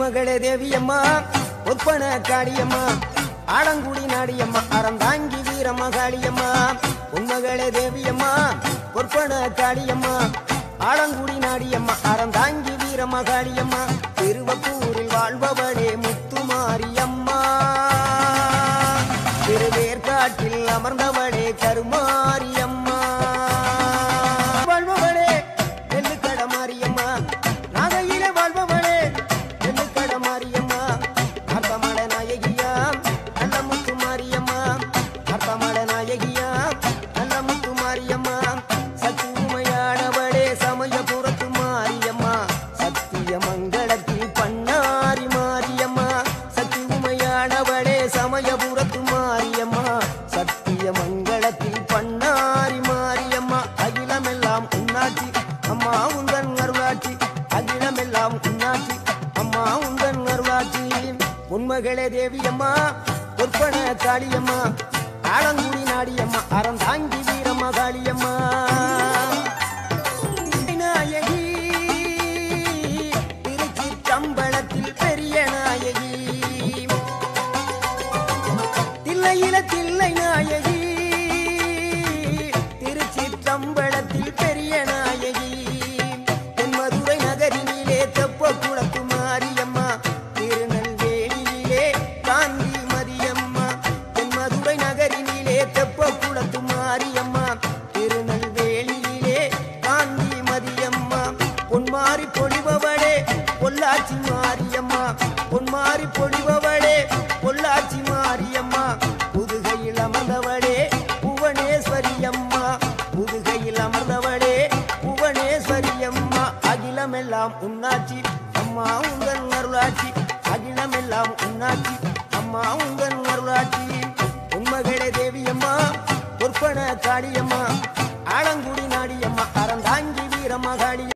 பொன்மகளே தேவியம்மா ஒப்பன காளியம்மா ஆலங்குடி நாடியம்மா அறந்தாங்கி வீரம்மா காளியம்மா பொன்மகளே தேவியம்மா ஒப்பன காளியம்மா ஆலங்குடி நாடியம்மா அறந்தாங்கி வீரம்மா காளியம்மா திருவப்பூரில் வாழ்பவளே முத்துமாரியம்மா திருவேற்காட்டில் அமர்ந்தவளே கருமாரியம்மா வாழ்பவளே வெள்ளுக்கட மாரியம்மா நாகையிலே வாழ்பவளே வெள்ளுக்கட மாரியம்மா அர்த்தமட நாயகியா நல்ல முத்து மாரியம்மா அர்த்தமட நாயகியா நல்ல முத்து மாரியம்மா சக்தி உமையானவளே சமயபுரத்து மாரியம்மா சத்திய மங்களத்தில் பண்ணாரி மாரியம்மா சக்தி உமையானவளே சமயபுரத்து மாரியம்மா சத்திய மங்களத்தில் பண்ணாரி மாரியம்மா அகிலமெல்லாம் உன்னாட்சி அம்மா உந்தன் அருளாட்சி அகிலமெல்லாம் உன்னாட்சி அம்மா உந்தன் அருளாட்சி பொன்மகளே தேவியம்மா ஒப்பன காளியம்மா ஆலங்குடி நாடியம்மா அறந்தாங்கி வீரம்மா காளியம்மா நாயகி திருச்சிற்றம்பலத்தில் பெரிய நாயகி தில்லையில தில்லை நாயகி திருச்சிற்றம்பலத்தில் பெரிய நாயகி தென்மதுரை நகரினிலே தெப்ப குளத்து மாரியம்மா திருநெல்வேலியிலே காந்தி மதியம்மா தென்மதுரை நகரினிலே தெப்ப குளத்து மாரியம்மா திருநெல்வேலியிலே காந்தி மதியம்மா பொன்மாரி பொழிபவளே பொள்ளாச்சி மாரியம்மா பொன்மாரி பொழிபவளே பொள்ளாச்சி மாரியம்மா புதுகையில் அமர்ந்தவளே புவனேஸ்வரியம்மா புதுகையில் அமர்ந்தவளே புவனேஸ்வரியம்மா அகிலமெல்லாம் உன்னாட்சி அம்மா உந்தன் அருளாட்சி அகிலமெல்லாம் உன்னாட்சி அம்மா உந்தன் அருளாட்சி